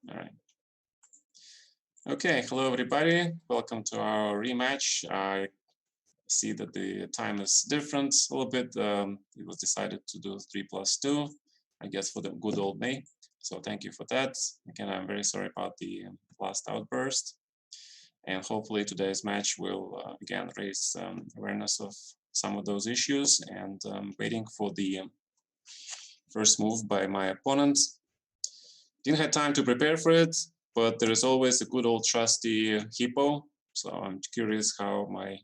All right. Okay, hello everybody. Welcome to our rematch. I see that the time is different a little bit. It was decided to do 3+2, I guess, for the good old May. So thank you for that. Again, I'm very sorry about the last outburst. And hopefully today's match will again raise awareness of some of those issues. And waiting for the first move by my opponent. Didn't have time to prepare for it, but there is always a good old trusty hippo. So I'm curious how my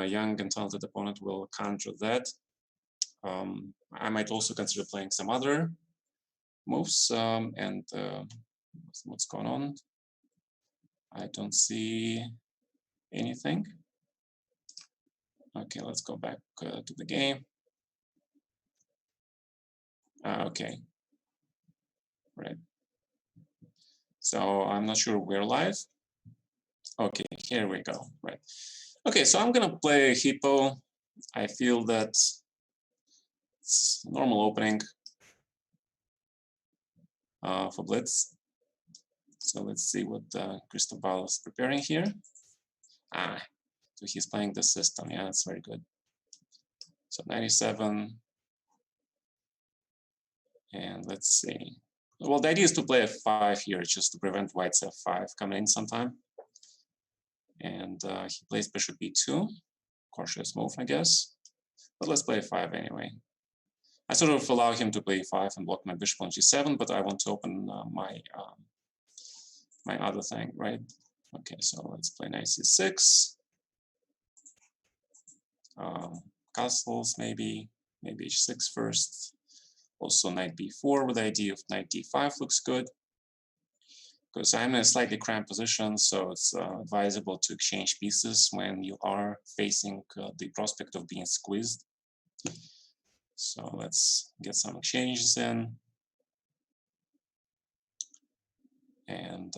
young and talented opponent will counter that. I might also consider playing some other moves. And what's going on? I don't see anything. Okay, let's go back to the game. Okay, right. So I'm not sure we're live. Okay, here we go. Right. Okay, so I'm gonna play hippo. I feel that it's a normal opening for Blitz. So let's see what Cristobal is preparing here. So he's playing the system. Yeah, that's very good. So 97. And let's see. Well, the idea is to play f5 here, just to prevent white's f5 coming in sometime. And he plays bishop b2. Cautious move, I guess. But let's play f5 anyway. I sort of allow him to play e5 and block my bishop on g7, but I want to open my other thing, right? Okay, so let's play knight c6. Castles, maybe h6 first. Also knight b4 with the idea of knight d5 looks good. Because I'm in a slightly cramped position, so it's advisable to exchange pieces when you are facing the prospect of being squeezed. So let's get some exchanges in. And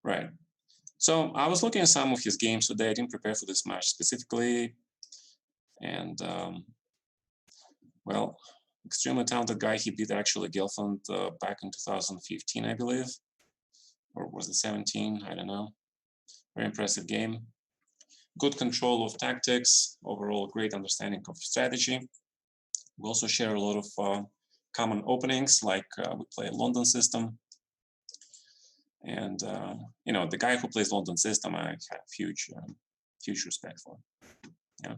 right. So I was looking at some of his games today. I didn't prepare for this match specifically. And well, extremely talented guy. He beat actually Gelfand back in 2015, I believe. Or was it 17? I don't know. Very impressive game. Good control of tactics. Overall, great understanding of strategy. We also share a lot of common openings, like we play London system. And, you know, the guy who plays London system, I have huge respect for. Yeah.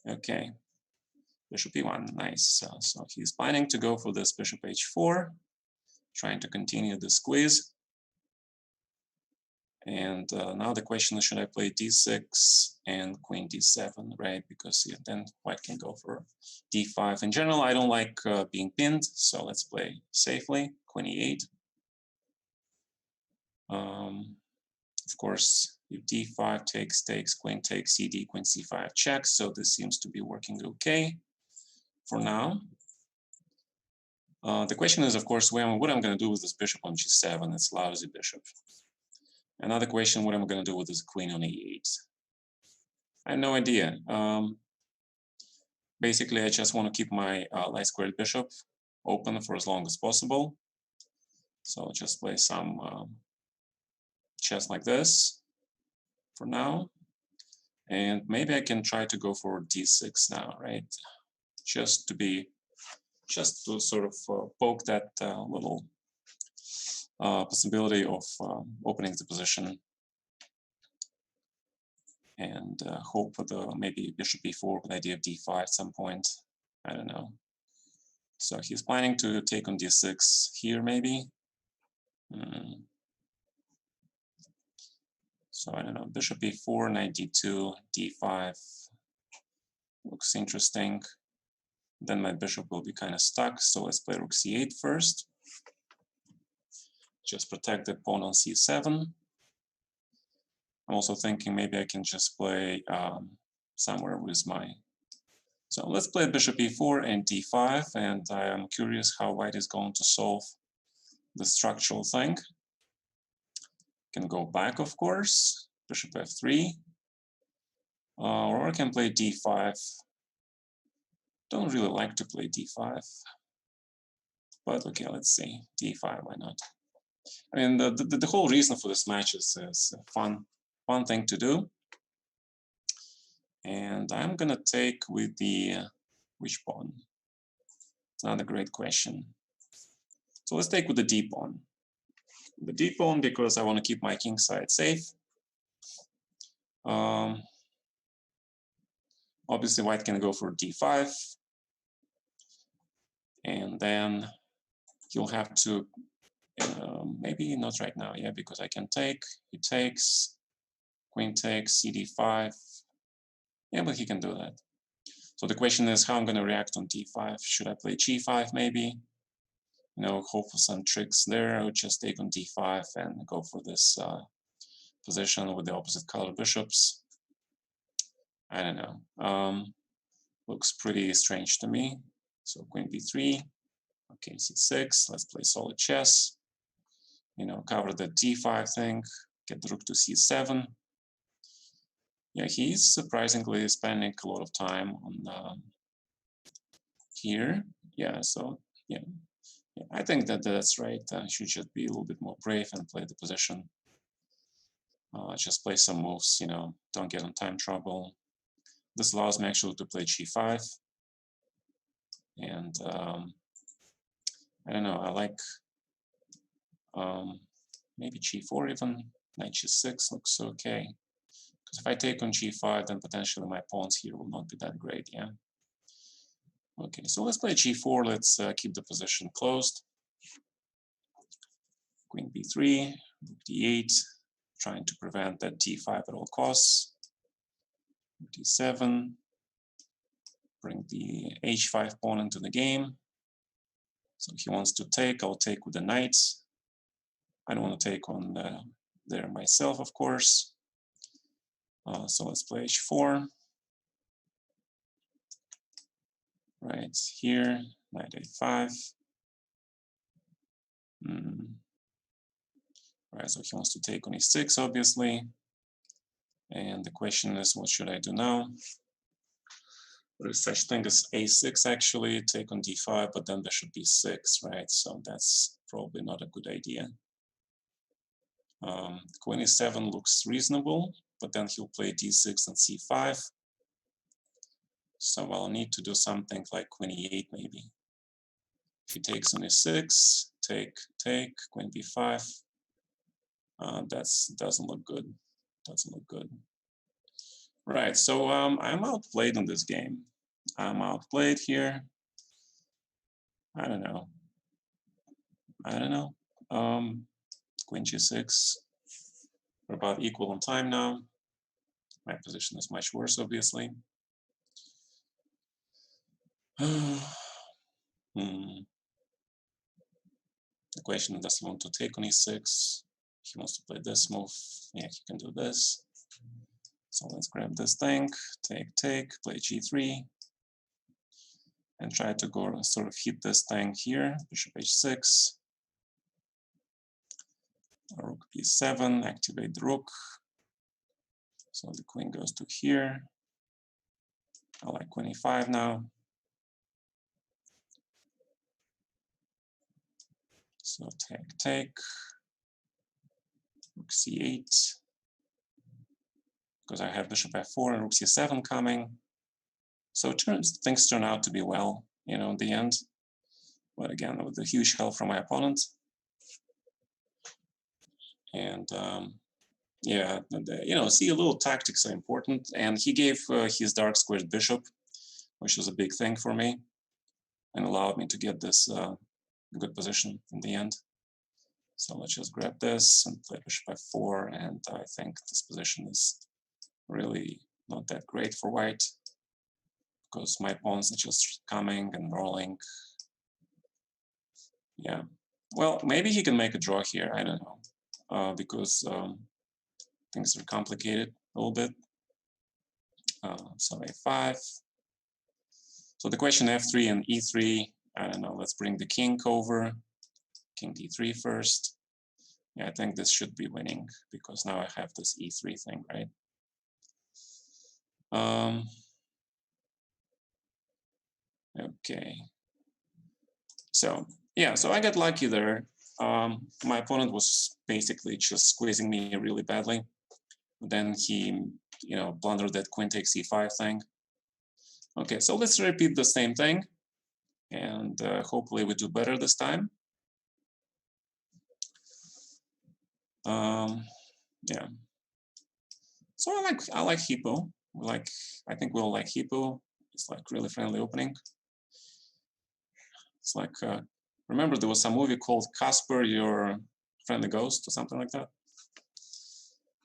Okay. Bishop e1, nice. So he's planning to go for this bishop h4, trying to continue the squeeze. And now the question is, should I play d6 and queen d7, right? Because then white can go for d5. In general, I don't like being pinned, so let's play safely, queen e8. Of course, if d5 takes, queen takes cd, queen c5 checks, so this seems to be working okay for now. The question is, of course, what I'm going to do with this bishop on g7. It's lousy bishop. Another question, what am I going to do with this queen on e8? I have no idea. Basically, I just want to keep my light squared bishop open for as long as possible. So I'll just play some chess like this for now. And maybe I can try to go for d6 now, right? Just to sort of poke that little possibility of opening the position. And hope for the maybe bishop b4 with the idea of d5 at some point. I don't know. So he's planning to take on d6 here, maybe. So I don't know. Bishop b4, knight d2, d5 looks interesting. Then my bishop will be kind of stuck. So let's play rook c8 first. Just protect the pawn on c7. I'm also thinking maybe I can just play somewhere with my... So let's play bishop e4 and d5, and I am curious how white is going to solve the structural thing. Can go back, of course, bishop f3, or I can play d5. Don't really like to play d5. But okay, let's see, d5, why not? I mean, the whole reason for this match is a fun thing to do. And I'm gonna take with the, which pawn? It's another great question. So let's take with the d pawn. The d pawn because I want to keep my king side safe. Obviously, white can go for d5. And then he'll have to, maybe not right now, yeah, because I can take, he takes, queen takes, cd5. Yeah, but he can do that. So the question is how I'm going to react on d5. Should I play g5 maybe? You know, hope for some tricks there, or just take on d5 and go for this position with the opposite color bishops. I don't know. Looks pretty strange to me. So queen b3, okay, c6, let's play solid chess. You know, cover the d5 thing, get the rook to c7. Yeah, he's surprisingly spending a lot of time on here. Yeah, so yeah, I think that that's right. Should just be a little bit more brave and play the position. Just play some moves, you know, don't get in time trouble. This allows me actually to play g5. And I don't know, I like maybe g4 even, knight g6 looks okay. Because if I take on g5, then potentially my pawns here will not be that great, yeah. Okay, so let's play g4, let's keep the position closed. Queen b3, rook d8, trying to prevent that d5 at all costs. d7, bring the h5 pawn into the game. So he wants to take, I'll take with the knight. I don't want to take on there myself, of course. So let's play h4. Right here, knight a5. Right, so he wants to take on e6, obviously. And the question is, what should I do now? There is such thing as a6, actually, take on d5, but then bishop b6, right? So that's probably not a good idea. Queen e7 looks reasonable, but then he'll play d6 and c5. So I'll need to do something like queen e8, maybe. If he takes on e6, take, queen b5. That doesn't look good. Doesn't look good. Right, so I'm outplayed in this game. I'm outplayed here. I don't know. Queen g6. We're about equal on time now. My position is much worse, obviously. The question does he want to take on e6? He wants to play this move. Yeah, he can do this. So let's grab this thing, take, play g3, and try to go sort of hit this thing here, bishop h6, rook b7, activate the rook. So the queen goes to here. I like queen e5 now. So take, rook c8, because I have bishop f4 and rook c7 coming. So things turn out to be well, you know, in the end. But again, with a huge help from my opponent. And yeah, you know, see, a little tactics are important. And he gave his dark squared bishop, which was a big thing for me, and allowed me to get this good position in the end. So let's just grab this and play bishop f4. And I think this position is really not that great for white, because my pawns are just coming and rolling. Yeah, well, maybe he can make a draw here. I don't know, because things are complicated a little bit. So a5. So the question f3 and e3. I don't know. Let's bring the king over. King d3 first. Yeah, I think this should be winning because now I have this e3 thing, right? Okay. So Yeah, so I got lucky there. My opponent was basically just squeezing me really badly. Then he, blundered that queen takes e5 thing. Okay, so let's repeat the same thing, and hopefully we do better this time. Yeah. So I like Hippo. I think we'll like Hippo. It's like really friendly opening. It's like remember there was some movie called Casper, Your Friendly Ghost, or something like that.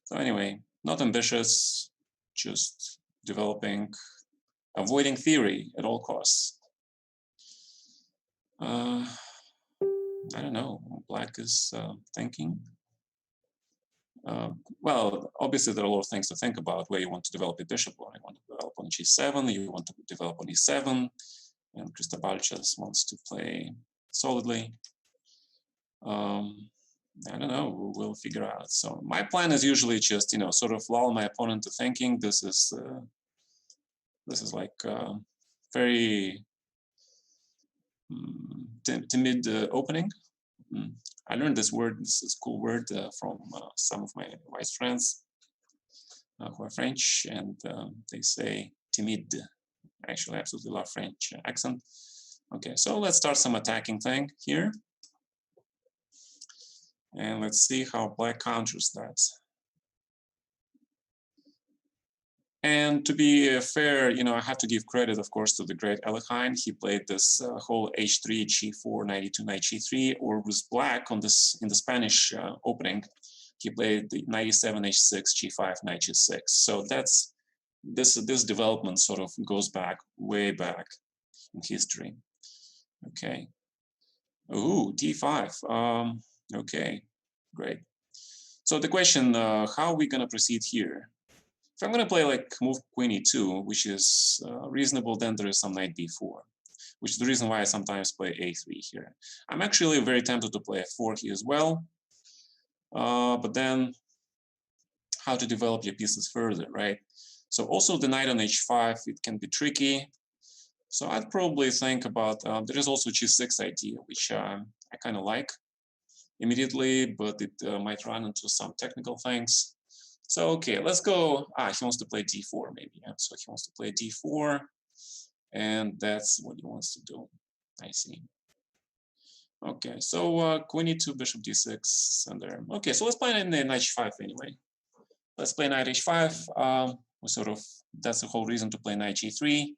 So anyway, not ambitious, just developing, avoiding theory at all costs. I don't know. Black is thinking. Well, obviously there are a lot of things to think about where you want to develop a bishop, or you want to develop on g7, you want to develop on e7, and Cristobal just wants to play solidly. I don't know, we'll figure out. So my plan is usually just, sort of lull my opponent to thinking. This is like very timid opening. I learned this word. This is a cool word from some of my vice friends who are French, and they say timid. I actually absolutely love French accent. Okay, so let's start some attacking thing here. And let's see how black counters that. And to be fair, I have to give credit, of course, to the great Alekhine. He played this whole h3, g4, 92, knight g3, or was black on this in the Spanish opening. He played the 97, h6, g5, knight g6. So that's this development sort of goes back way back in history. Okay. Ooh, d5. Okay, great. So the question, how are we going to proceed here? If I'm going to play like move queen e2, which is reasonable, then there is some knight b4, which is the reason why I sometimes play a3 here. I'm actually very tempted to play f4 here as well. But then how to develop your pieces further, right? So also the knight on h5, it can be tricky. So I'd probably think about, there is also g6 idea, which I kind of like immediately, but it might run into some technical things. So, okay, let's go. He wants to play d4 maybe. Yeah? So he wants to play d4, and that's what he wants to do. I see. Okay, so queen e2, bishop d6, and there. Okay, so let's play knight h5 anyway. Let's play knight h5. That's the whole reason to play knight g3.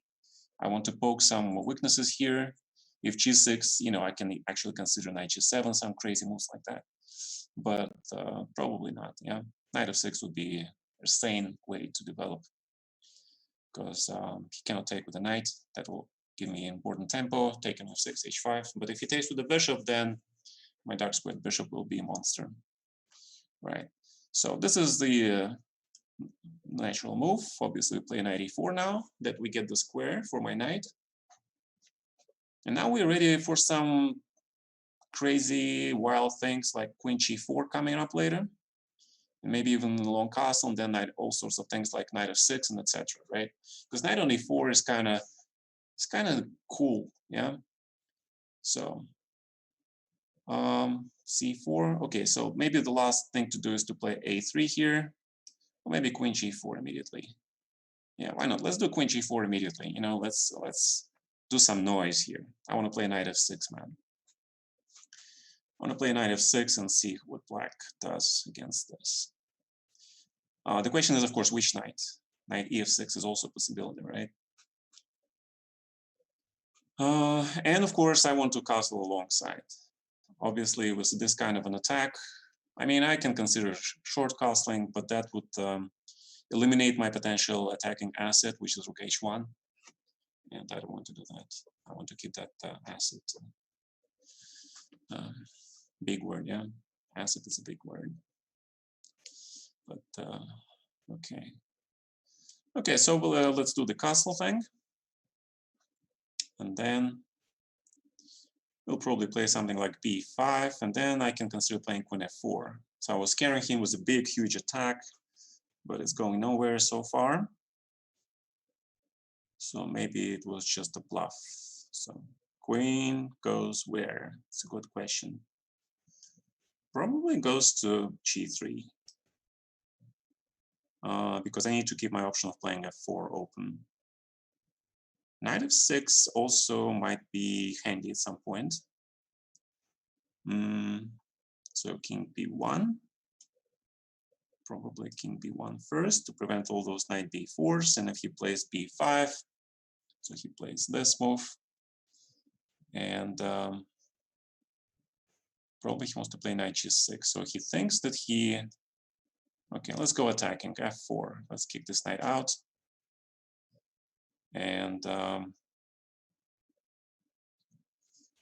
I want to poke some weaknesses here. If g6, I can actually consider knight g7, some crazy moves like that. But probably not, yeah. Knight f6 would be a sane way to develop, because he cannot take with the knight. That will give me important tempo, taking f6, h5. But if he takes with the bishop, then my dark squared bishop will be a monster, right? So this is the natural move. Obviously, we play knight e4 now, that we get the square for my knight. And now we're ready for some crazy, wild things like queen g4 coming up later. And maybe even long castle, and then all sorts of things like knight f6 and etc. Right? Because knight on e4 is kind of cool, yeah. So c4. Okay, so maybe the last thing to do is to play a3 here, or maybe queen g4 immediately. Yeah, why not? Let's do queen g4 immediately. Let's do some noise here. I want to play knight f6, man. I want to play knight f6 and see what black does against this. The question is, of course, which knight? Knight ef6 is also a possibility, right? And of course, I want to castle alongside. Obviously, with this kind of an attack, I mean, I can consider short castling, but that would eliminate my potential attacking asset, which is rook h1. And I don't want to do that. I want to keep that asset. Big word, yeah. Asset is a big word. But, okay. Okay, so let's do the castle thing. And then we'll probably play something like b5, and then I can consider playing queen f4. So I was scaring him with a big, huge attack, but it's going nowhere so far. So maybe it was just a bluff. So queen goes where? It's a good question. Probably goes to g3. Because I need to keep my option of playing f4 open. Knight f6 also might be handy at some point. So king b1. Probably king b1 first to prevent all those knight b4s. And if he plays b5, so he plays this move. And probably he wants to play knight g6. So he thinks that he... Okay, let's go attacking f4. Let's kick this knight out. And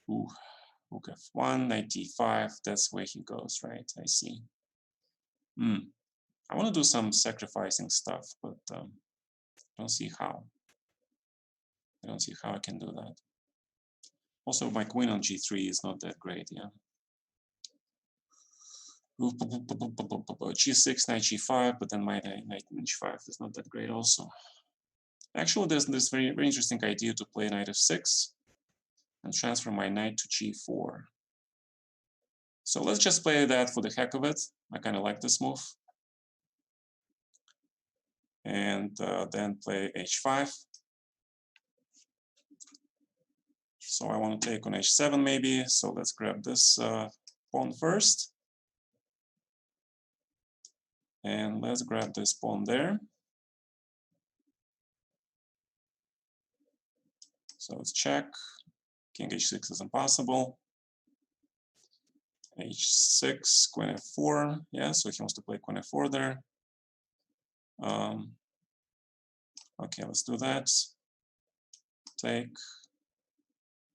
rook f1, knight d5. That's where he goes, right? I see. I want to do some sacrificing stuff, but I don't see how. I don't see how I can do that. Also, my queen on g3 is not that great, yeah. G6, knight g5, but then my knight h5 is not that great also. Actually, there's this very, very interesting idea to play knight f6 and transfer my knight to g4. So let's just play that for the heck of it. I kind of like this move. And then play h5. So I want to take on h7 maybe. So let's grab this pawn first. And let's grab this pawn there. So let's check. King h6 is impossible. h6, queen f4. Yeah, so he wants to play queen f4 there. Okay, let's do that. Take.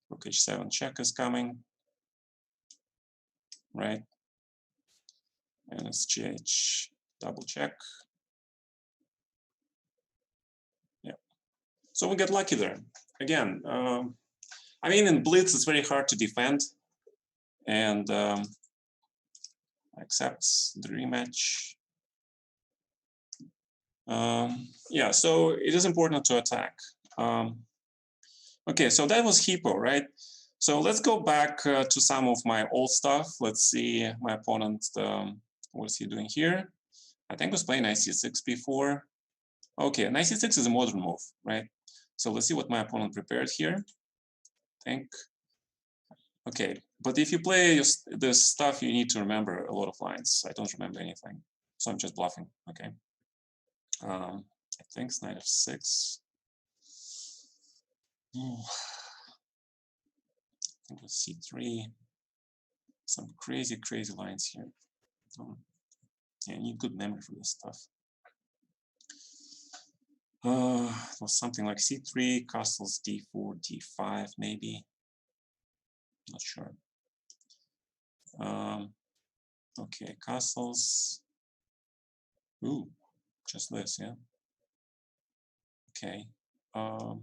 Rook h7 check is coming. Right. And it's gh double check. Yeah. So we get lucky there. Again, I mean, in Blitz, it's very hard to defend. And accepts the rematch. Yeah, so it is important to attack. Okay, so that was Hippo, right? So let's go back to some of my old stuff. Let's see my opponent, what's he doing here? I think he was playing knight c6 before. Okay, knight c6 is a modern move, right? So let's see what my opponent prepared here. I think. Okay, but if you play this stuff, you need to remember a lot of lines. I don't remember anything, so I'm just bluffing, okay? I think it's knight f6. I think it's c3. Some crazy, crazy lines here. Yeah, I need good memory for this stuff. It was something like c3, castles d4, d5, maybe. Not sure. Okay, castles. Ooh, just this, yeah. Okay. I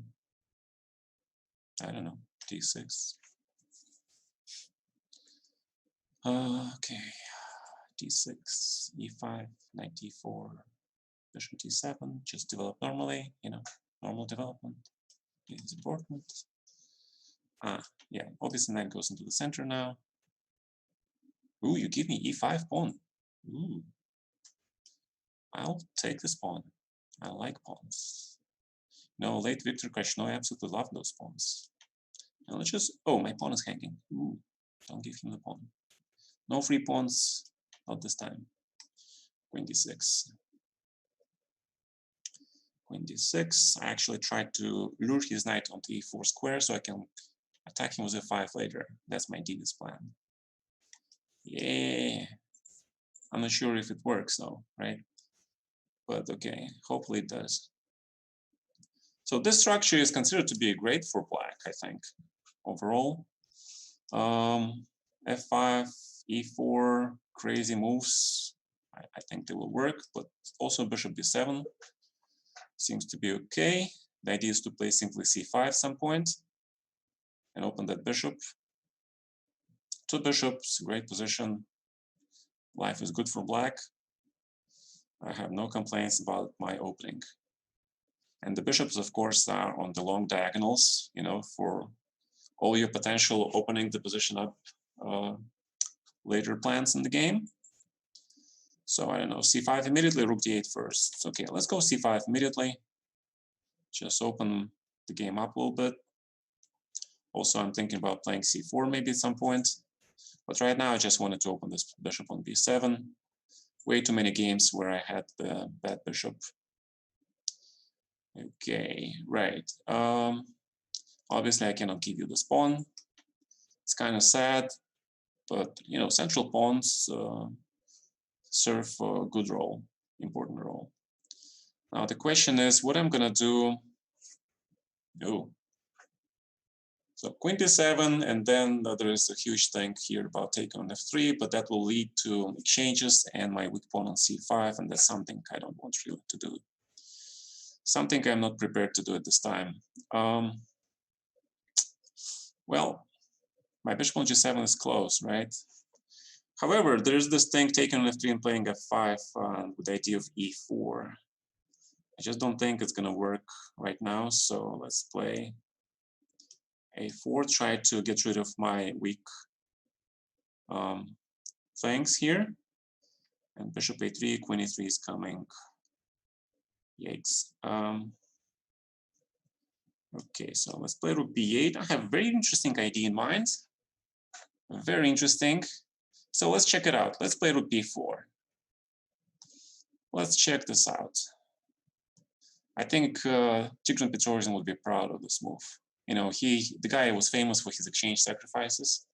don't know, d6. Okay, d6, e5, knight d4, bishop d7. Just develop normally, you know, normal development is important. Yeah, obviously knight goes into the center now. Ooh, you give me e5 pawn. Ooh, I'll take this pawn. I like pawns. No, late Victor Krasno, I absolutely love those pawns. Now let's just, oh, my pawn is hanging. Ooh, don't give him the pawn. No free pawns, not this time. Queen d6. Queen d6. I actually tried to lure his knight onto e4 square so I can attack him with e5 later. That's my devious plan. Yeah. I'm not sure if it works though, right? But okay, hopefully it does. So this structure is considered to be great for black, I think, overall. F5, e4, crazy moves. I think they will work, but also bishop b7 seems to be okay. The idea is to play simply c5 at some point and open that bishop. Two bishops, great position. Life is good for black. I have no complaints about my opening. And the bishops, of course, are on the long diagonals, you know, for all your potential opening the position up later plans in the game. So I don't know, c5 immediately, rook d8 first. Okay, let's go c5 immediately. Just open the game up a little bit. Also, I'm thinking about playing c4 maybe at some point. But right now, I just wanted to open this bishop on b7. Way too many games where I had the bad bishop. Okay, right. Obviously, I cannot give you this pawn. It's kind of sad, but you know, central pawns serve a good role, important role. Now the question is, what I'm gonna do? Oh, so queen d7, and then there is a huge thing here about taking on f3, but that will lead to exchanges and my weak pawn on c5, and that's something I don't want really to do. Something I'm not prepared to do at this time. Well, my bishop on g7 is close, right? However, there's this thing taking on f3 and playing f5 with the idea of e4. I just don't think it's gonna work right now, so let's play a4, try to get rid of my weak things here. And bishop a3, queen e3 is coming. Yikes. Okay, so let's play rook b8. I have a very interesting idea in mind. Very interesting. So let's check it out. Let's play rook b4. Let's check this out. I think Tigran Petrosian would be proud of this move. You know, the guy was famous for his exchange sacrifices.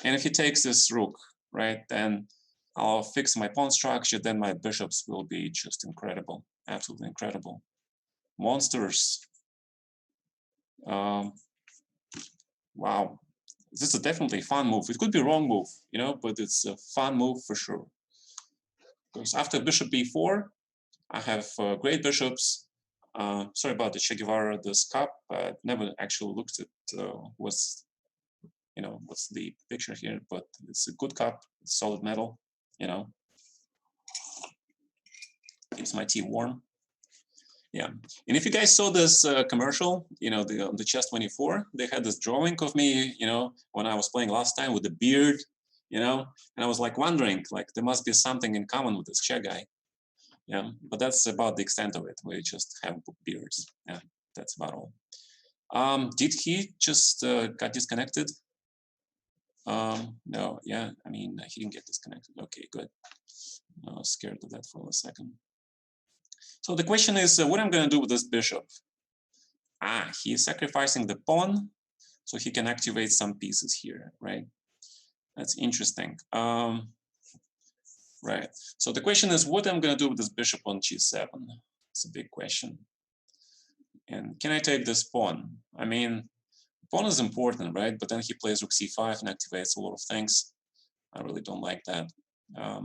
And if he takes this rook, right, then I'll fix my pawn structure, then my bishops will be just incredible, absolutely incredible. Monsters. Wow. This is definitely a fun move. It could be a wrong move, you know, but it's a fun move for sure. Because after bishop b4, I have great bishops. Sorry about the Che Guevara, this cup. I never actually looked at what's the picture here, but it's a good cup. It's solid metal, you know. Keeps my tea warm. Yeah, and if you guys saw this commercial, you know, the Chess 24, they had this drawing of me, you know, when I was playing last time with the beard, you know, and I was like wondering, like there must be something in common with this Che guy. Yeah, but that's about the extent of it. We just have beards. Yeah, that's about all. Did he just got disconnected? No, yeah, I mean, he didn't get disconnected. Okay, good. I was scared of that for a second. So the question is, what I'm going to do with this bishop? He's sacrificing the pawn, so he can activate some pieces here, right? That's interesting. Right. So the question is, what I'm going to do with this bishop on g7? It's a big question. And can I take this pawn? I mean, pawn is important, right? But then he plays rook c5 and activates a lot of things. I really don't like that. I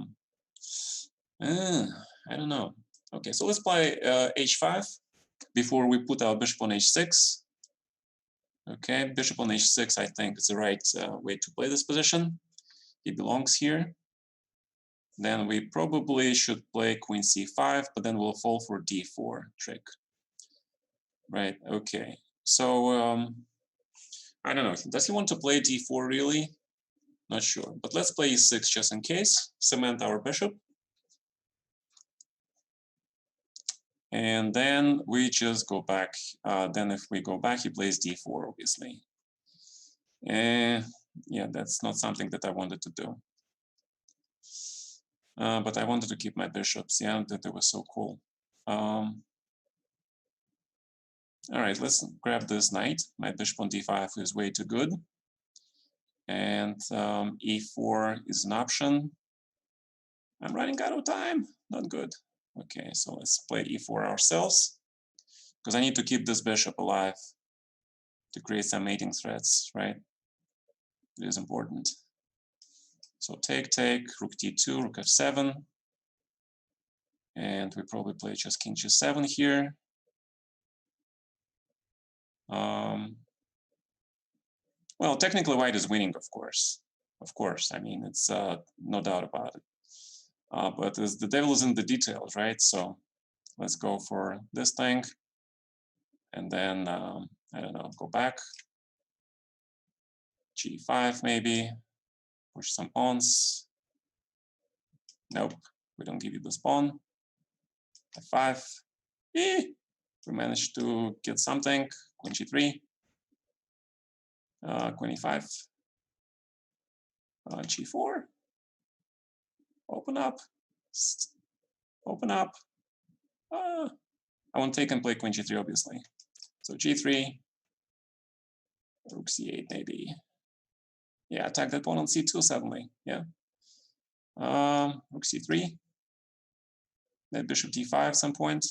don't know. Okay, so let's play h5 before we put our bishop on h6. Okay, bishop on h6, I think is the right way to play this position. He belongs here. Then we probably should play queen c5, but then we'll fall for d4 trick. Right, okay. So, I don't know. Does he want to play d4 really? Not sure. But let's play e6 just in case. Cement our bishop. And then we just go back. Then if we go back, he plays d4, obviously. Yeah, that's not something that I wanted to do. But I wanted to keep my bishops. Yeah, that was so cool. All right, let's grab this knight. My bishop on d5 is way too good. And e4 is an option. I'm running out of time. Not good. Okay, so let's play e4 ourselves, because I need to keep this bishop alive to create some mating threats, right? It is important. So take, rook d2, rook f7. And we probably play just king g7 here. Well, technically white is winning, of course. Of course, I mean, it's no doubt about it. But the devil is in the details, right? So let's go for this thing. And then, I don't know, go back. G5 maybe, push some pawns. Nope, we don't give you this pawn. F5. We managed to get something. Queen G3. Queen E5. G4. Open up. Open up. I won't take and play Queen G3, obviously. So G3. Rook C8 maybe. Yeah, attack that pawn on C2 suddenly. Yeah. Rook C3. Then bishop D5 at some point.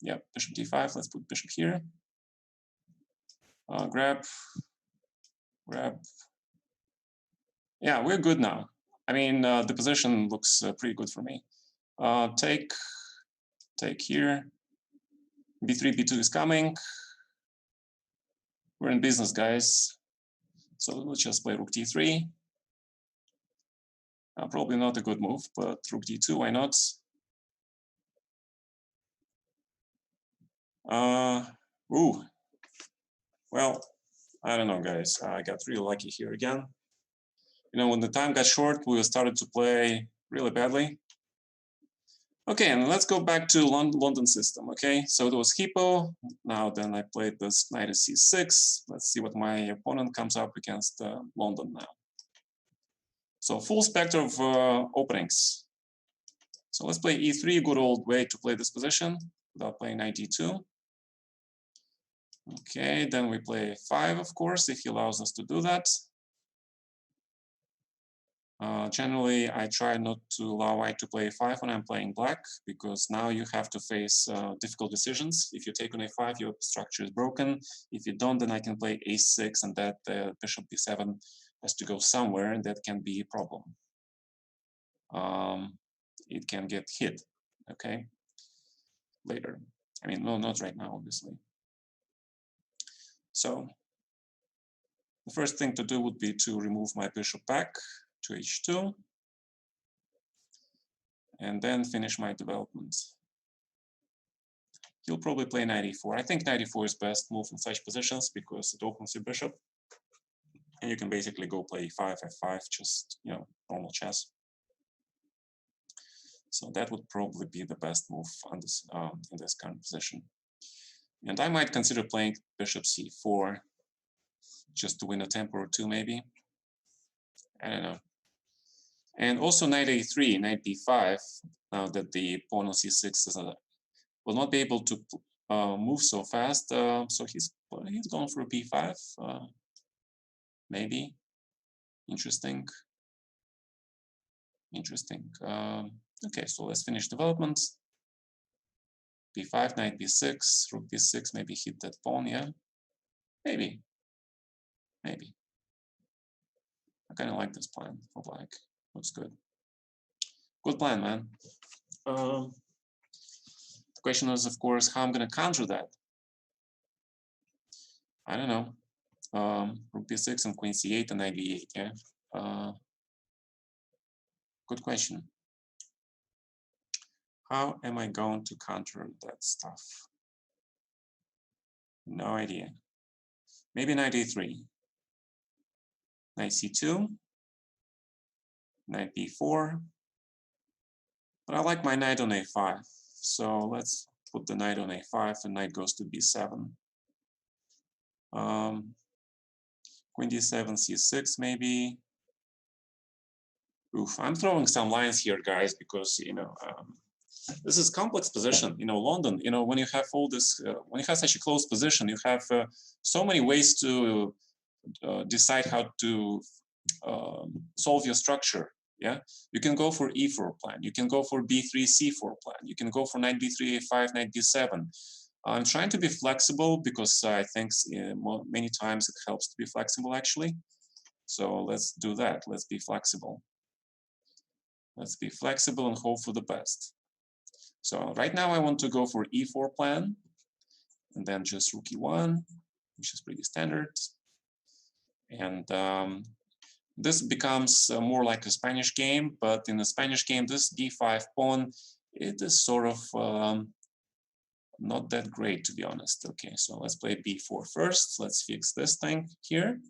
Yeah, bishop D5. Let's put bishop here. Grab. Yeah, we're good now. I mean, the position looks pretty good for me. Take here. B3, B2 is coming. We're in business, guys. So let's just play Rook D3. Probably not a good move, but Rook D2, why not? Ooh. Well, I don't know, guys. I got really lucky here again. You know, when the time got short, we started to play really badly. Okay, and let's go back to London system, okay? So it was Hippo. Now then I played this knight at C6. Let's see what my opponent comes up against London now. So full spectrum of openings. So let's play E3, good old way to play this position without playing knight D2. Okay, then we play 5, of course, if he allows us to do that. Generally, I try not to allow white to play a5 when I'm playing black, because now you have to face difficult decisions. If you take on a5, your structure is broken. If you don't, then I can play a6, and that bishop b7 has to go somewhere, and that can be a problem. It can get hit, okay, later. I mean, no, not right now, obviously. So the first thing to do would be to remove my bishop back to h2, and then finish my development. He'll probably play knight e4. I think knight e4 is best move in such positions because it opens your bishop, and you can basically go play e5, f5, just, you know, normal chess. So that would probably be the best move on this, in this current position. And I might consider playing bishop c4 just to win a tempo or two, maybe. I don't know. And also knight a3, knight b5, now that the pawn on c6 will not be able to move so fast. So he's going for a b5, maybe. Interesting. Interesting. Okay, so let's finish development. b5, knight b6, rook b6, maybe hit that pawn, yeah? Maybe. Maybe. I kind of like this plan for black. Looks good. Good plan, man. The question is, of course, how I'm going to counter that. I don't know. Rook b6 and queen c8 and knight b8, yeah? Good question. How am I going to counter that stuff? No idea. Maybe knight a3. Knight c2. Knight b4. But I like my knight on a5. So let's put the knight on a5 and knight goes to b7. Queen d7, c6 maybe. Oof, I'm throwing some lines here, guys, because, you know, this is complex position. You know, London, you know, when you have all this, when you have such a close position, you have so many ways to decide how to solve your structure. Yeah, you can go for e4 plan. You can go for b3, c4 plan. You can go for knight b3, a5, knight b7. I'm trying to be flexible because I think many times it helps to be flexible, actually. So let's do that. Let's be flexible. Let's be flexible and hope for the best. So right now I want to go for e4 plan, and then just rook e1, which is pretty standard. And this becomes more like a Spanish game, but in the Spanish game, this d5 pawn, it is sort of not that great, to be honest. Okay, so let's play b4 first. Let's fix this thing here.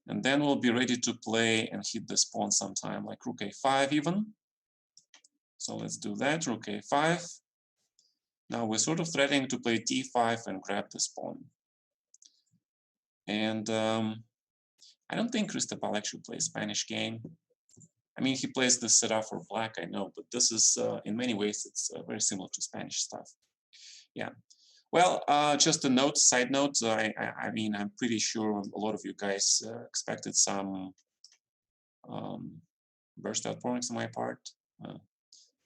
And then we'll be ready to play and hit this pawn sometime, like rook a5 even. So let's do that, rook a5. Now we're sort of threatening to play t5 and grab this pawn. And I don't think Cristobal actually plays Spanish game. I mean, he plays this setup for black, I know, but this is, in many ways, it's very similar to Spanish stuff. Yeah. Well, just a note, side note, I mean, I'm pretty sure a lot of you guys expected some burst out points on my part.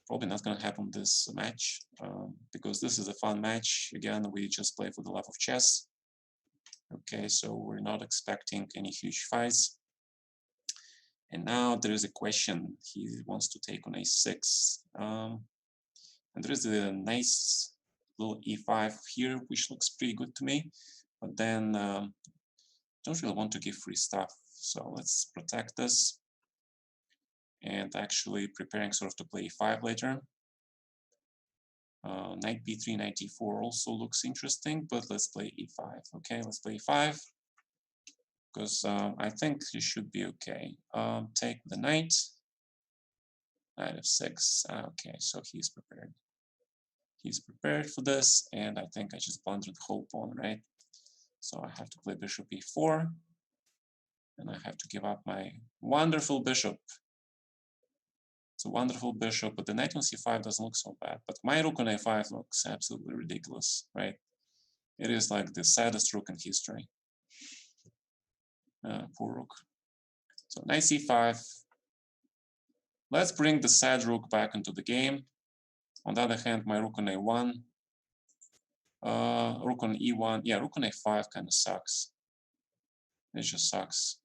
Probably not going to happen this match, because this is a fun match. Again, we just play for the love of chess. Okay, so we're not expecting any huge fights. And now there is a question. He wants to take on a6. And there is a nice little e5 here, which looks pretty good to me. But then don't really want to give free stuff. So let's protect this. And actually preparing sort of to play e5 later. Knight b3, knight e4 also looks interesting, but let's play e5. Okay, let's play e5. Because I think he should be okay. Take the knight. Knight f6. Okay, so he's prepared. He's prepared for this, and I think I just blundered the whole pawn, right? So I have to play bishop e4, and I have to give up my wonderful bishop. It's a wonderful bishop, but the knight on c5 doesn't look so bad. But my rook on a5 looks absolutely ridiculous, right? It is like the saddest rook in history. Poor rook. So knight c5. Let's bring the sad rook back into the game. On the other hand, my rook on a1. Rook on e1. Yeah, rook on a5 kind of sucks. It just sucks.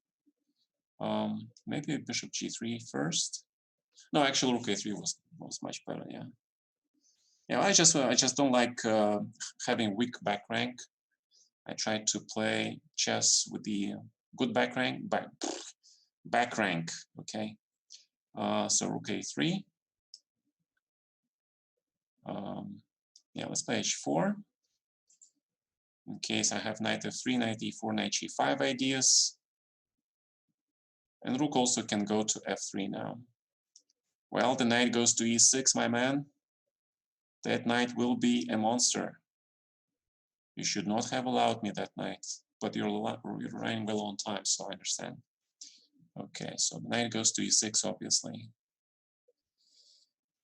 Maybe bishop g3 first. No, actually, rook a3 was much better. Yeah. Yeah, I just don't like having weak back rank. I try to play chess with the good back rank. Back rank. Okay. So rook a3. Yeah, let's play h4. In case I have knight f3, knight e4, knight g5 ideas. And rook also can go to f3 now. Well, the knight goes to e6, my man. That knight will be a monster. You should not have allowed me that knight, but you're running well on time, so I understand. Okay, so the knight goes to e6, obviously.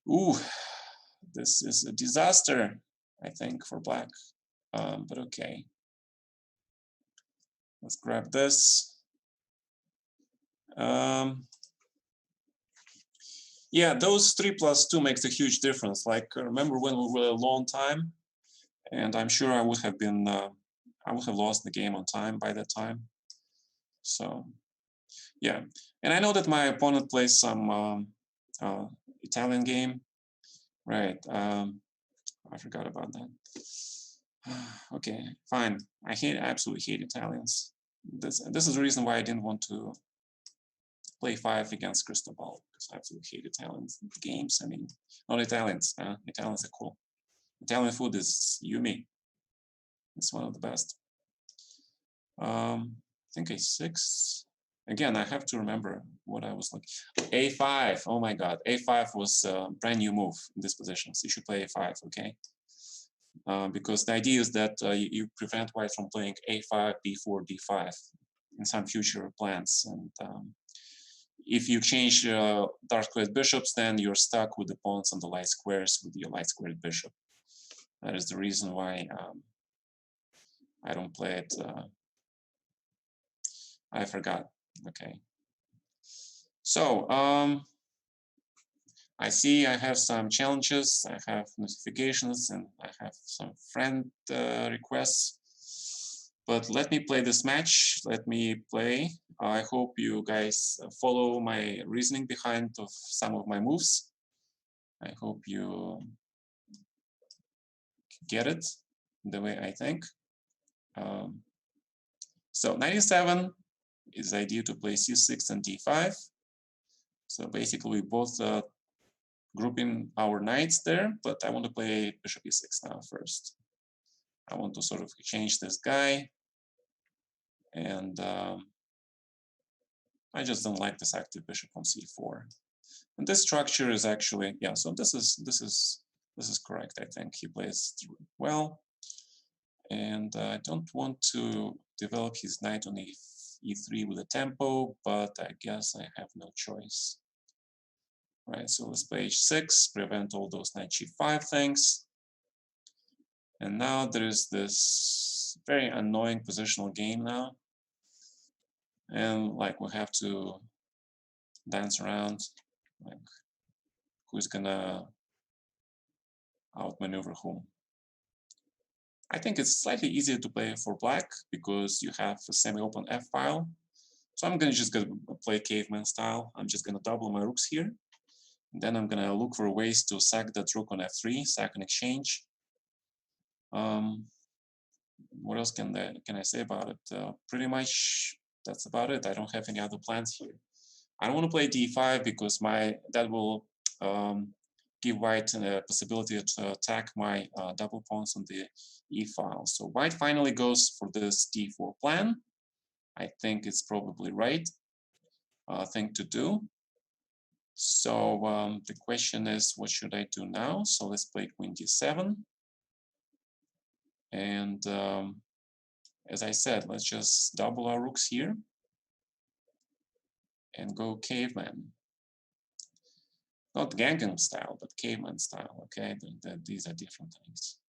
Ooh, this is a disaster, I think, for black. But okay. Let's grab this. Yeah, those 3+2 makes a huge difference. Like, remember when we were a long time, and I'm sure I would have been, I would have lost the game on time by that time. So, yeah. And I know that my opponent plays some Italian game, right? I forgot about that. Okay, fine. I absolutely hate Italians. This is the reason why I didn't want to play 5 against Cristobal, because I absolutely hate Italians games. I mean, not Italians. Italians are cool. Italian food is yummy. It's one of the best. I think a6. Again, I have to remember what I was like. a5. Oh my God, a5 was a brand new move in this position. So you should play a5, okay? Because the idea is that you prevent white from playing a5, b4, d5 in some future plans. And if you change dark squared bishops, then you're stuck with the pawns on the light squares with your light squared bishop. That is the reason why I don't play it. I forgot. Okay. So I see I have some challenges, I have notifications, and I have some friend requests. But let me play this match. Let me play. I hope you guys follow my reasoning behind of some of my moves. I hope you get it the way I think. So 97 is the idea to play c6 and d5. So basically we both grouping our knights there, but I want to play bishop e6 now first. I want to sort of change this guy, and I just don't like this active bishop on c4. And this structure is actually, yeah, so this is correct. I think he plays well, and I don't want to develop his knight on e3 with a tempo, but I guess I have no choice. Right, so let's play h6, prevent all those knight g5 things. And now there's this very annoying positional game now. And like we have to dance around, like who's gonna outmaneuver whom. I think it's slightly easier to play for black because you have a semi-open f-file. So I'm just gonna play caveman style. I'm just gonna double my rooks here. And then I'm gonna look for ways to sack that rook on f3, sack an exchange. What else can I say about it? Pretty much that's about it. I don't have any other plans here. I don't want to play d5 because that will give white a possibility to attack my double pawns on the e file. So white finally goes for this d4 plan. I think it's probably right thing to do. So the question is, what should I do now? So let's play queen d7. And as I said, let's just double our rooks here and go caveman. Not Gangnam style, but caveman style, okay? These are different things.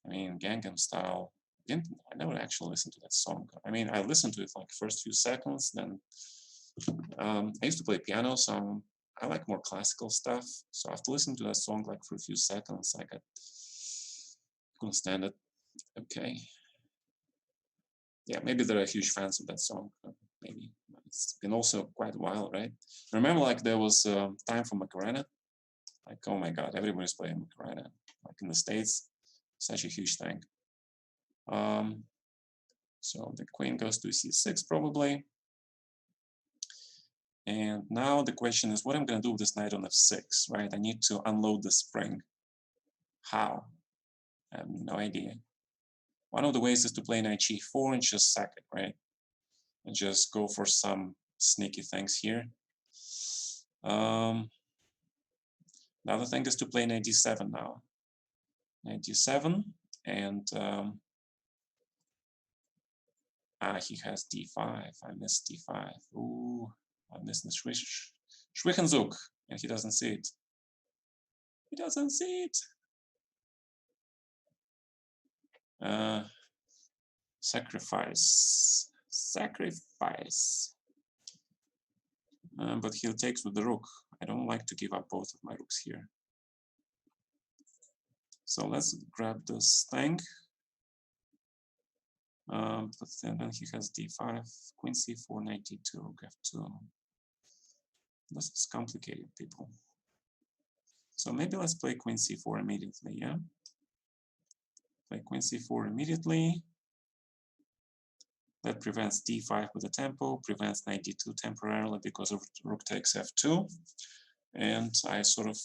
I mean, Gangnam style, I never actually listened to that song. I mean, I listened to it like first few seconds, then I used to play piano, so I like more classical stuff. So after listening to that song like for a few seconds, I couldn't stand it. Okay. Yeah, maybe there are huge fans of that song. Maybe it's been also quite a while, right? Remember, like there was time for Macarena. Like, oh my God, everybody's playing Macarena. Like in the States, such a huge thing. So the queen goes to c6 probably. And now the question is what I'm going to do with this knight on f6, right? I need to unload the spring. How? I have no idea. One of the ways is to play knight g4 and just sack it, right? And just go for some sneaky things here. The other thing is to play knight d7 now. Knight d7, and he has d5. I missed d5. Ooh, I missed the Schwichenzug, and he doesn't see it. He doesn't see it. Sacrifice. But he'll take with the rook. I don't like to give up both of my rooks here. So let's grab this thing. But then he has d5, queen c4, knight d2, rook f2. This is complicated, people. So maybe let's play queen c4 immediately, yeah? Play queen c4 immediately. That prevents d5 with the tempo, prevents knight d2 temporarily because of rook takes f2. And I sort of...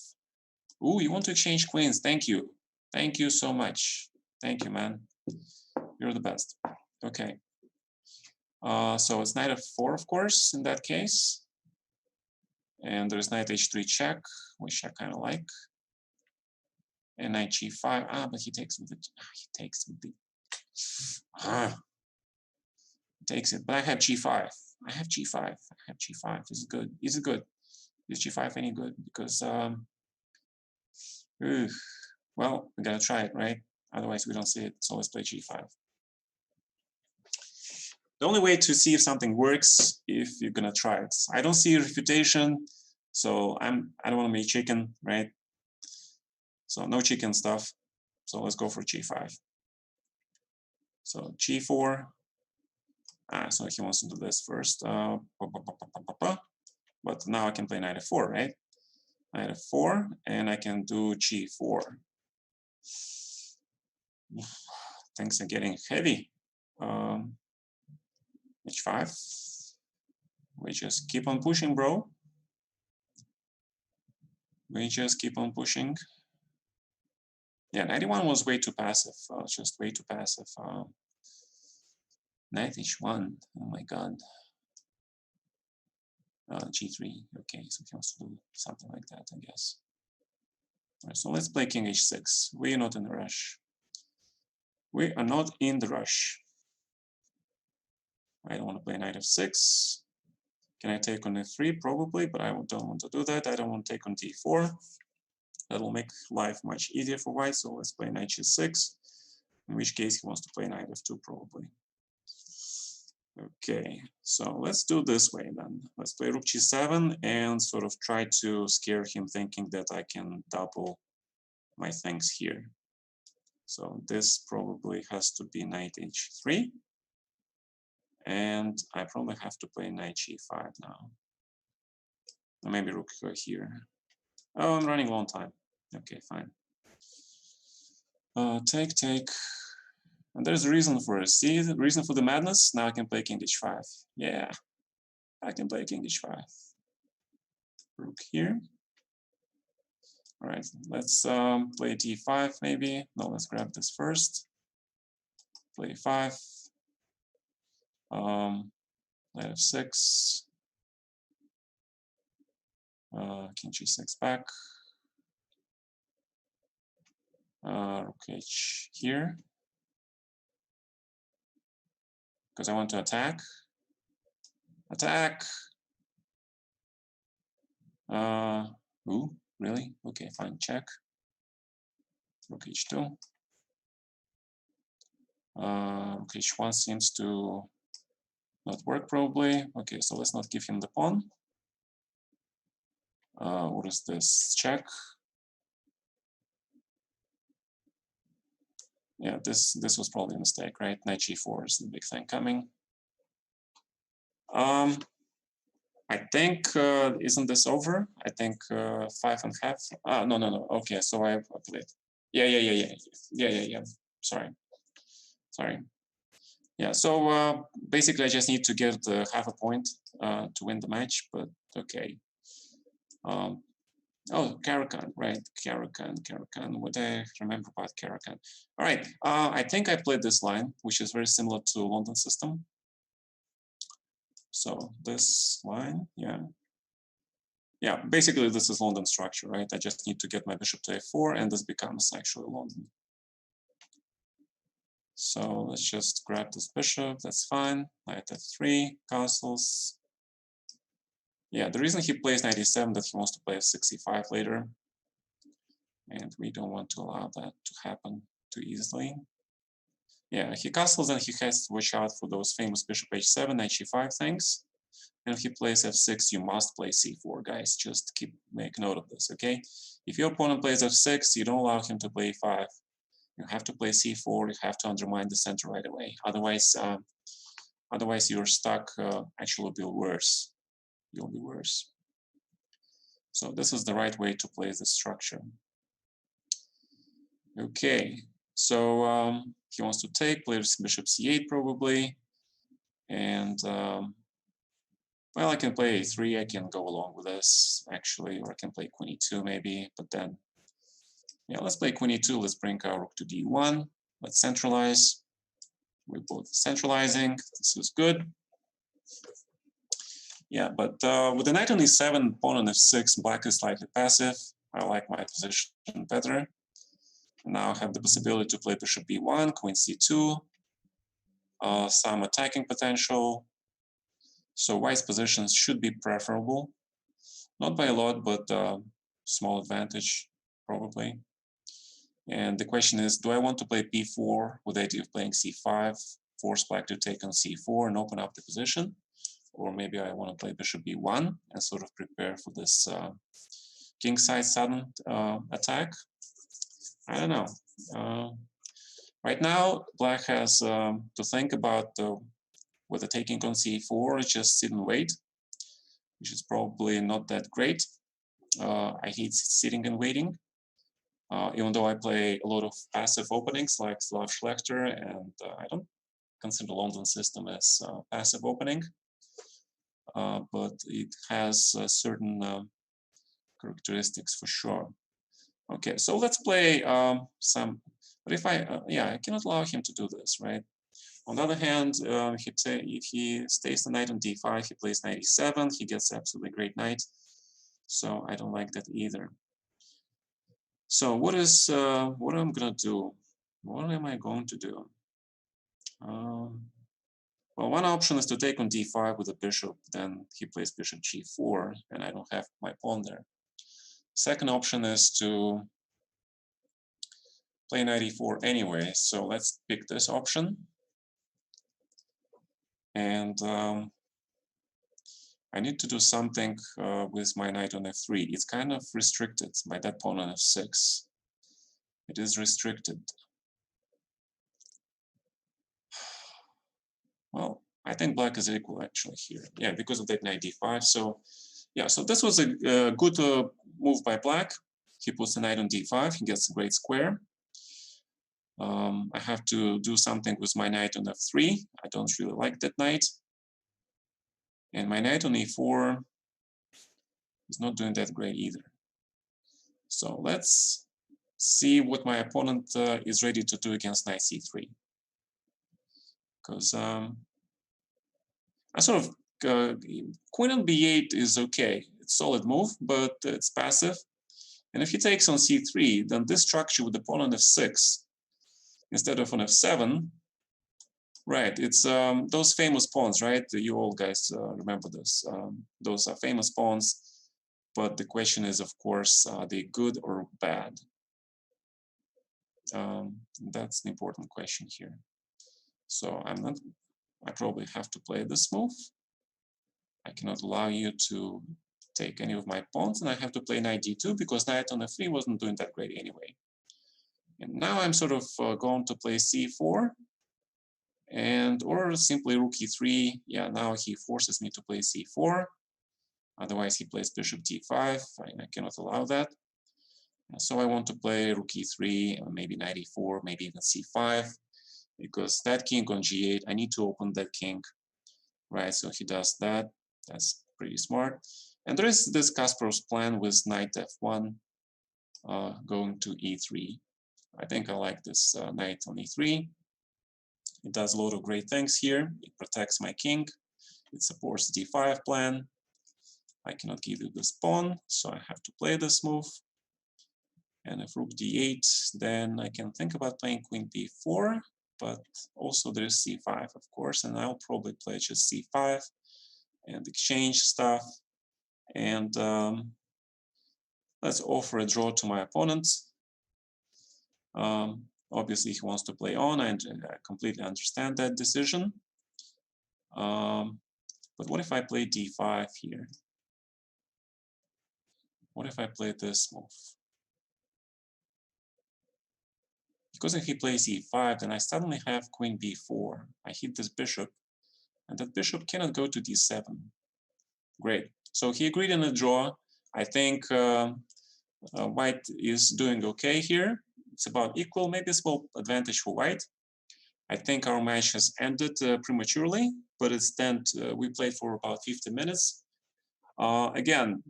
Ooh, you want to exchange queens. Thank you. Thank you so much. Thank you, man. You're the best. Okay. So it's knight f4, of course, in that case. And there's knight h3 check, which I kind of like. And knight g5. But he takes with the... he takes with the... takes it. But I have g5. I have g5. I have g5. Is it good? Is it good? Is g5 any good? Because... well, we gotta try it, right? Otherwise, we don't see it. So let's play g5. The only way to see if something works if you're gonna try it. I don't see refutation, so I don't want to be chicken, right? So no chicken stuff. So let's go for g5. So g4. So he wants to do this first. But now I can play knight f4, right? Knight f4, and I can do g4. Things are getting heavy. h5. We just keep on pushing, bro. We just keep on pushing. Yeah, 91 was way too passive, just way too passive. Knight h1, oh my god. G3, okay, so he wants to do something like that, I guess. All right, so let's play king h6. We are not in a rush. We are not in the rush. I don't want to play knight f6. Can I take on f3? Probably, but I don't want to do that. I don't want to take on d4. That'll make life much easier for white, so let's play knight g6, in which case he wants to play knight f2 probably. Okay, so let's do this way then. Let's play rook g7 and sort of try to scare him thinking that I can double my things here. So this probably has to be knight h3. And I probably have to play knight g5 now. Or maybe rook here. Oh, I'm running a long time. Okay, fine. Take. And there's a reason for it. See the reason for the madness? Now I can play king h5. Yeah, I can play king h5. Rook here. All right, let's play d5 maybe. No, let's grab this first. Play 5. Knight f6. King g6 back. Rook h here. Because I want to attack. Attack! Ooh, really? Okay, fine, check. Rook h2. Rook h1 seems to not work probably. Okay, so let's not give him the pawn. What is this? Check. Yeah, this was probably a mistake, right? Knight g4 is the big thing coming. I think, isn't this over? I think 5.5. No. Okay, so I played. Yeah. Sorry. Yeah, so basically I just need to get half a point to win the match, but okay. Oh, Caracan, right? Caracan. What I remember about Caracan. All right, I think I played this line, which is very similar to London system. So this line, yeah, basically this is London structure, right? I just need to get my bishop to a4, and this becomes actually London. So let's just grab this bishop, that's fine. Knight f3, castles. Yeah, the reason he plays knight e7 that he wants to play f65 later. And we don't want to allow that to happen too easily. Yeah, he castles and he has to watch out for those famous bishop h7, knight g5 things. And if he plays f6, you must play c4, guys. Just make note of this, okay? If your opponent plays f6, you don't allow him to play e5. You have to play c4. You have to undermine the center right away. Otherwise you're stuck. Actually, it'll be worse. You'll be worse. So this is the right way to play this structure. Okay, so he wants to take, plays bishop c8 probably, and well, I can play a3, I can go along with this actually, or I can play queen e2 maybe, but then, yeah, let's play queen e2, let's bring our rook to d1, let's centralize. We're both centralizing, this is good. Yeah, but with the knight on e7, pawn on f6, black is slightly passive. I like my position better. Now I have the possibility to play bishop b1, queen c2, some attacking potential. So white's positions should be preferable. Not by a lot, but small advantage, probably. And the question is, do I want to play b4 with the idea of playing c5, force black to take on c4 and open up the position? Or maybe I want to play bishop b1 and sort of prepare for this kingside sudden attack. I don't know. Right now, black has to think about whether taking on c4 or just sit and wait, which is probably not that great. I hate sitting and waiting, even though I play a lot of passive openings like Slav Schlechter, and I don't consider London system as passive opening, but it has certain characteristics for sure. Okay, so let's play some. But if I cannot allow him to do this, right? On the other hand, if he stays the knight on d5, he plays knight e7. He gets absolutely great knight. So I don't like that either. So what I'm gonna do? What am I going to do? Well, one option is to take on d5 with the bishop. Then he plays bishop g4, and I don't have my pawn there. Second option is to play knight e4 anyway. So let's pick this option. And I need to do something with my knight on f3. It's kind of restricted by that pawn on f6. It is restricted. Well, I think black is equal actually here. Yeah, because of that knight d5. So yeah, so this was a good move by black. He puts the knight on d5. He gets a great square. I have to do something with my knight on f3. I don't really like that knight. And my knight on e4 is not doing that great either. So let's see what my opponent is ready to do against knight c3. Because I sort of, queen on b8 is okay. It's a solid move, but it's passive. And if he takes on c3, then this structure with the pawn on f6 instead of on f7, right, it's those famous pawns, right? You all guys remember this. Those are famous pawns. But the question is, of course, are they good or bad? That's an important question here. So I probably have to play this move. I cannot allow you to take any of my pawns, and I have to play knight d2 because knight on f3 wasn't doing that great anyway. And now I'm sort of going to play c4, or simply rook e3. Yeah, now he forces me to play c4. Otherwise, he plays bishop d5. I cannot allow that. So I want to play rook e3, maybe knight e4, maybe even c5, because that king on g8, I need to open that king, right? So he does that. That's pretty smart. And there is this Kasparov's plan with knight f1 going to e3. I think I like this knight on e3. It does a lot of great things here. It protects my king. It supports the d5 plan. I cannot give you this pawn, so I have to play this move. And if rook d8, then I can think about playing queen b4, but also there's c5, of course, and I'll probably play just c5 and exchange stuff. And let's offer a draw to my opponent. Obviously, he wants to play on, and I completely understand that decision. But what if I play d5 here? What if I play this move? Because if he plays e5, then I suddenly have queen b4. I hit this bishop, and that bishop cannot go to d7. Great. So he agreed on a draw. I think white is doing okay here. It's about equal, maybe a small advantage for white. I think our match has ended prematurely, but we played for about 50 minutes. Again,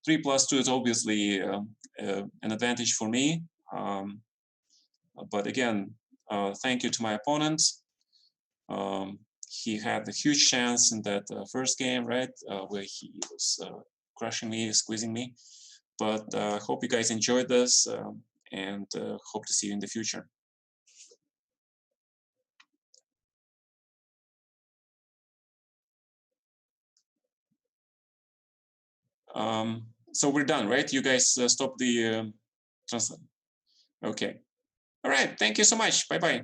3+2 is obviously an advantage for me. But again, thank you to my opponent. He had a huge chance in that first game, right, where he was crushing me, squeezing me. But I hope you guys enjoyed this, and hope to see you in the future. So we're done, right? You guys stop the translate. Okay. All right. Thank you so much. Bye-bye.